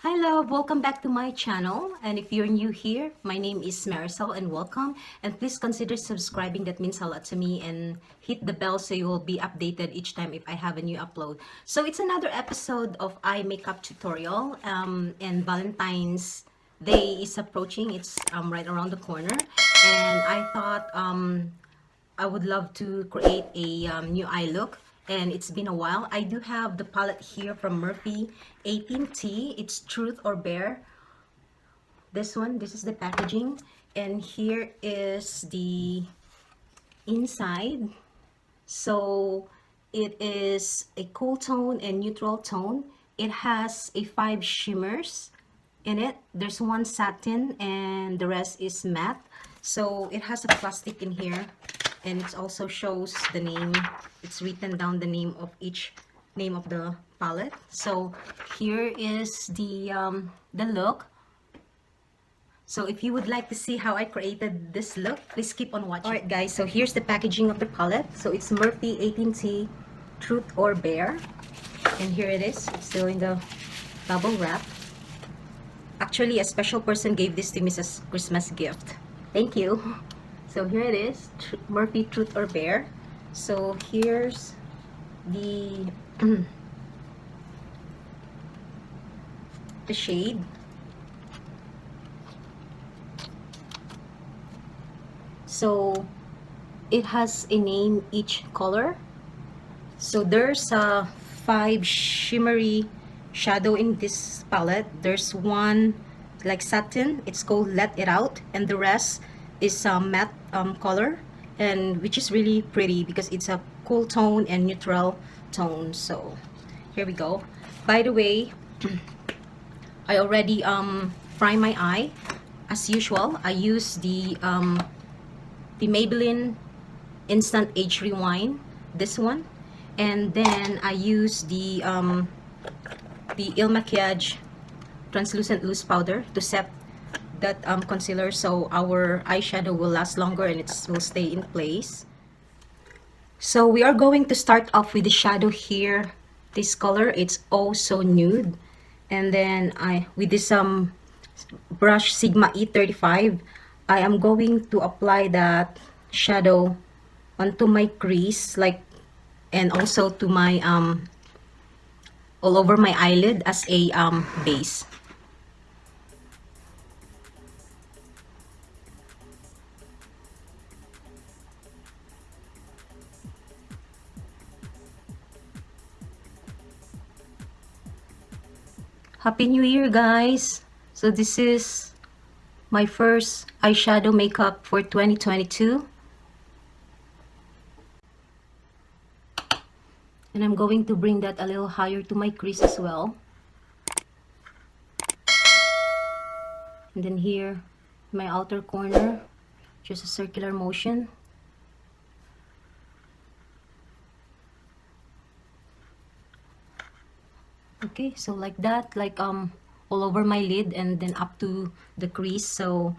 Hi love, welcome back to my channel, and if you're new here, my name is Marisol and welcome, and please consider subscribing. That means a lot to me, and hit the bell so you will be updated each time if I have a new upload. So it's another episode of eye makeup tutorial, and Valentine's Day is approaching. It's right around the corner, and I thought I would love to create a new eye look, and it's been a while. I do have the palette here from Morphe 18T. It's Truth or Bear. This one, this is the packaging, and here is the inside. So it is a cool tone and neutral tone. It has a 5 shimmers in it. There's one satin and the rest is matte. So it has a plastic in here, and it also shows the name. It's written down the name of each name of the palette. So here is the look. So if you would like to see how I created this look, please keep on watching. Alright guys, so here's the packaging of the palette. So it's Morphe 18T Truth or Bear. And here it is. It's still in the bubble wrap. Actually, a special person gave this to me as Christmas gift. Thank you. So here it is, Morphe Truth or Bear. So here's the the shade. So it has a name each color. So there's a 5 shimmery shadow in this palette. There's one like satin, it's called Let It Out, and the rest is a matte color, and which is really pretty because it's a cool tone and neutral tone. So here we go. By the way, I already prime my eye as usual. I use the Maybelline Instant Age Rewind, this one, and then I use the Mikiage translucent loose powder to set that concealer, so our eyeshadow will last longer and it will stay in place. So we are going to start off with the shadow here. This color, it's oh so nude, and then with this brush Sigma E35, I am going to apply that shadow onto my crease, like, and also to my all over my eyelid as a base. Happy New Year, guys! So this is my first eyeshadow makeup for 2022. And I'm going to bring that a little higher to my crease as well. And then here, my outer corner, just a circular motion. Okay, so like that, like all over my lid and then up to the crease. So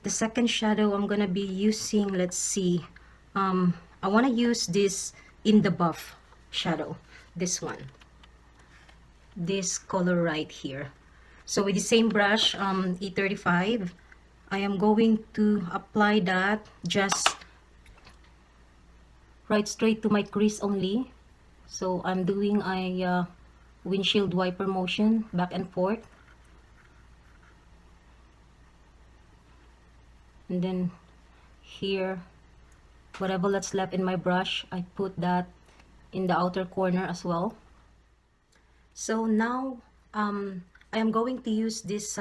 the second shadow I'm gonna be using, let's see, I want to use this In the Buff shadow, this one, this color right here. So with the same brush, E35, I am going to apply that just right straight to my crease only. So I'm doing a windshield wiper motion back and forth, and then here, whatever that's left in my brush, I put that in the outer corner as well. So now I am going to use this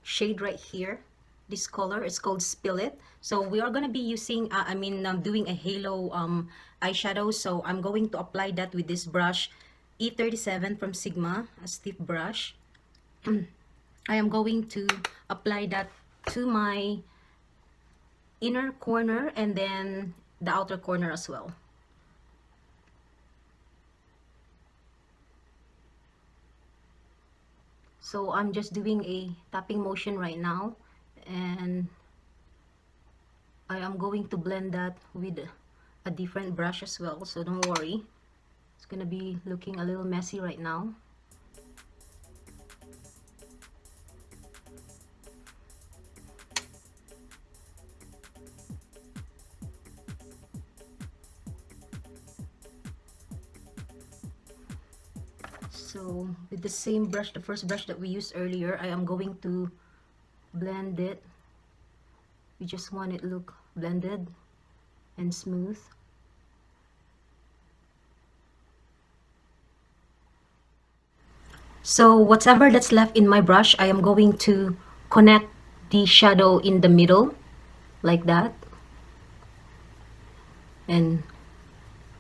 shade right here, this color. It's called Spill It. So we are going to be using doing a halo eyeshadow. So I'm going to apply that with this brush E37 from Sigma, a stiff brush. I am going to apply that to my inner corner and then the outer corner as well. So I'm just doing a tapping motion right now, and I am going to blend that with a different brush as well, so don't worry. It's gonna be looking a little messy right now. So with the same brush, the first brush that we used earlier, I am going to blend it. We just want it to look blended and smooth. So whatever that's left in my brush, I am going to connect the shadow in the middle like that. And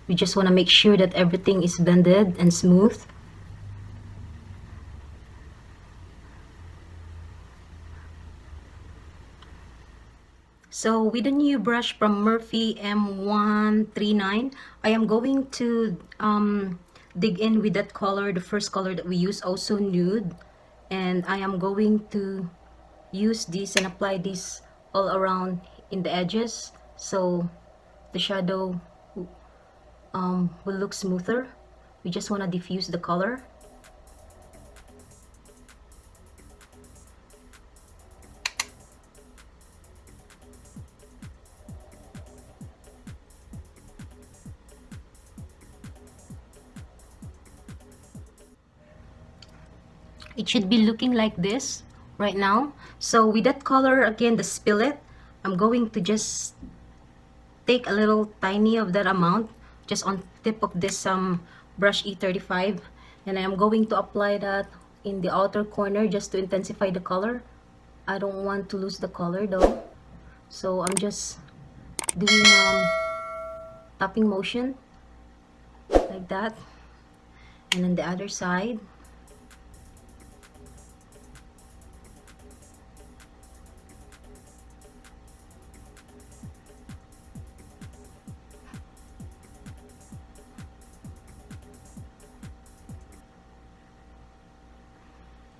we just want to make sure that everything is blended and smooth. So with the new brush from Morphe M139, I am going to dig in with that color, the first color that we use, also nude. And I am going to use this and apply this all around in the edges, so the shadow will look smoother. We just want to diffuse the color. It should be looking like this right now. So with that color, again, the spill it, I'm going to just take a little tiny of that amount just on tip of this brush E35, and I'm going to apply that in the outer corner just to intensify the color. I don't want to lose the color though, so I'm just doing tapping motion like that, and then the other side.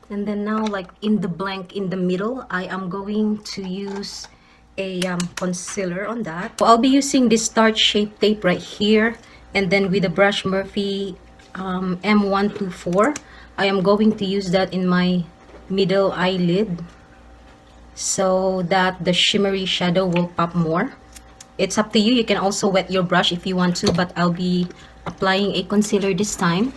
And then now, like in the blank in the middle, I am going to use a concealer on that. So I'll be using this Tarte Shape Tape right here, and then with the brush Morphe M124, I am going to use that in my middle eyelid so that the shimmery shadow will pop more. It's up to you. You can also wet your brush if you want to, but I'll be applying a concealer this time.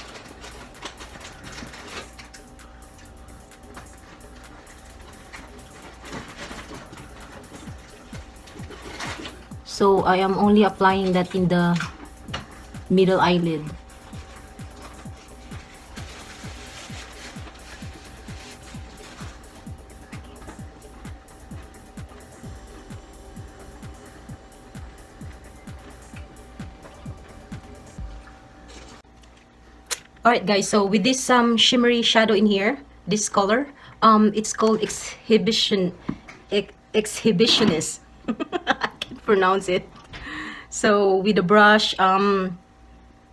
So I am only applying that in the middle eyelid. Alright guys, so with this shimmery shadow in here, this color, it's called Exhibitionist. I can't pronounce it. So with the brush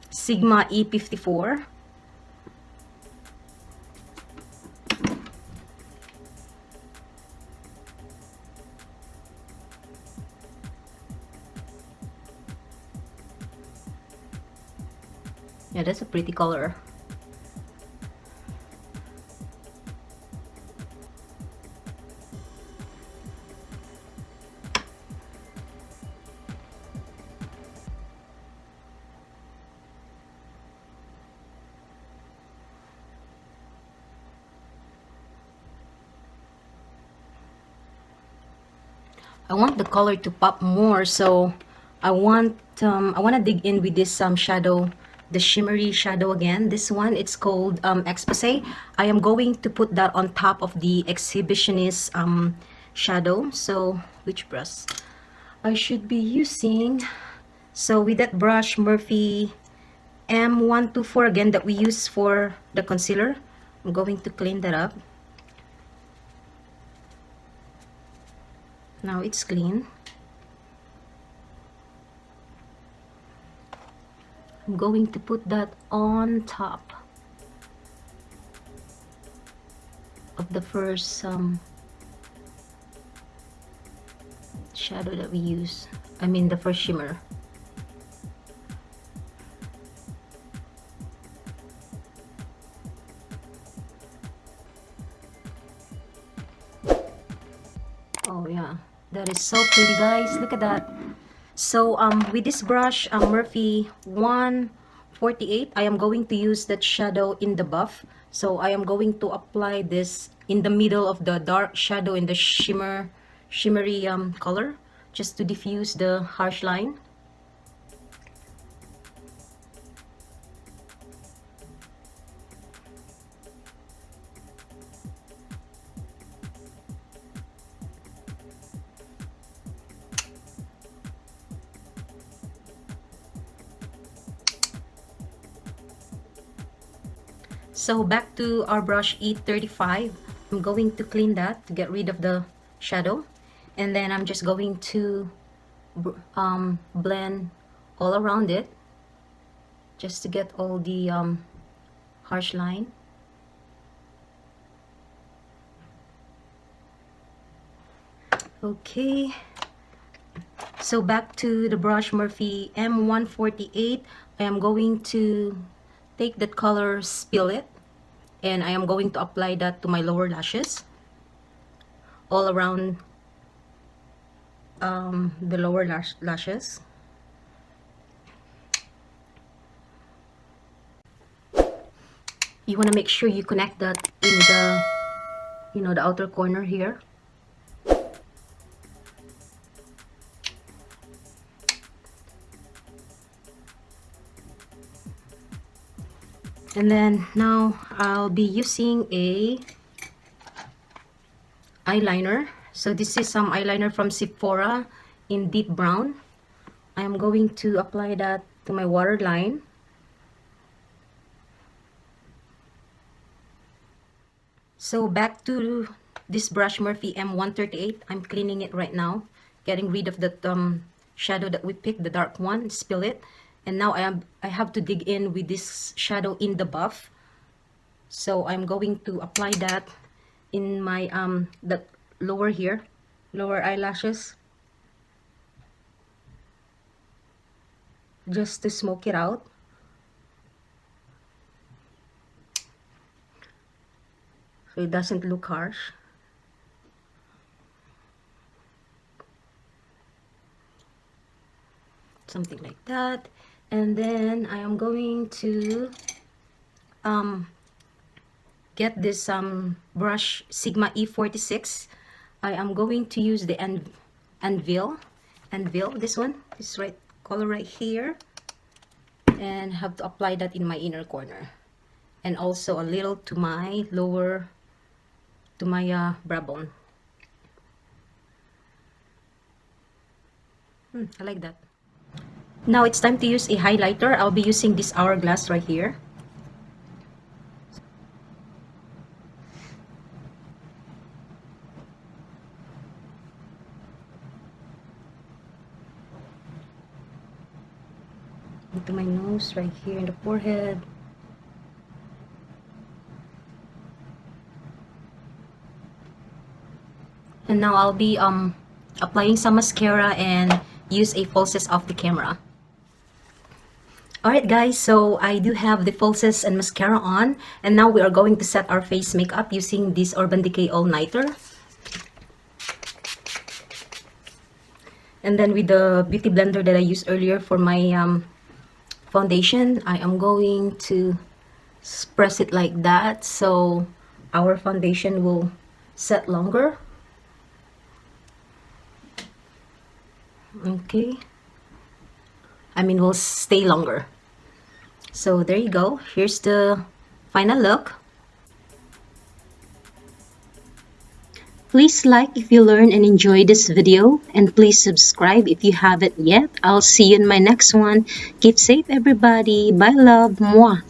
Sigma E54, yeah, that's a pretty color. I want the color to pop more, so I want to dig in with this shadow, the shimmery shadow again. This one, it's called Expose. I am going to put that on top of the Exhibitionist shadow. So which brush I should be using? So with that brush Morphe M124 again that we use for the concealer, I'm going to clean that up. Now it's clean. I'm going to put that on top of the first shadow that we use. I mean the first shimmer. Oh yeah, that is so pretty guys, look at that. So with this brush Morphe 48, I am going to use that shadow in the buff. So I am going to apply this in the middle of the dark shadow in the shimmery color, just to diffuse the harsh line. So back to our brush E35, I'm going to clean that to get rid of the shadow, and then I'm just going to blend all around it just to get all the harsh line. Okay, so back to the brush Morphe M148, I am going to take that color, spill it, and I am going to apply that to my lower lashes, all around the lower lashes. You want to make sure you connect that in the, the outer corner here. And then now I'll be using a eyeliner. So this is some eyeliner from Sephora in deep brown. I am going to apply that to my waterline. So back to this brush Morphe M138. I'm cleaning it right now, getting rid of that shadow that we picked, the dark one, spill it. And now I have to dig in with this shadow in the buff. So I'm going to apply that in my the lower here, lower eyelashes, just to smoke it out. So it doesn't look harsh. Something like that. And then I am going to get this brush Sigma E46. I am going to use the anvil, this one, this color right here, and have to apply that in my inner corner, and also a little to my lower, to my brow bone. I like that. Now it's time to use a highlighter. I'll be using this hourglass right here. Into my nose right here in the forehead. And now I'll be applying some mascara and use a falsies off the camera. Alright guys, so I do have the falsies and mascara on, and now we are going to set our face makeup using this Urban Decay All Nighter. And then with the beauty blender that I used earlier for my foundation, I am going to press it like that so our foundation will set longer. Okay, I mean will stay longer. So there you go, here's the final look. Please like if you learn and enjoy this video, and please subscribe if you haven't yet. I'll see you in my next one. Keep safe everybody. Bye love. Mwah.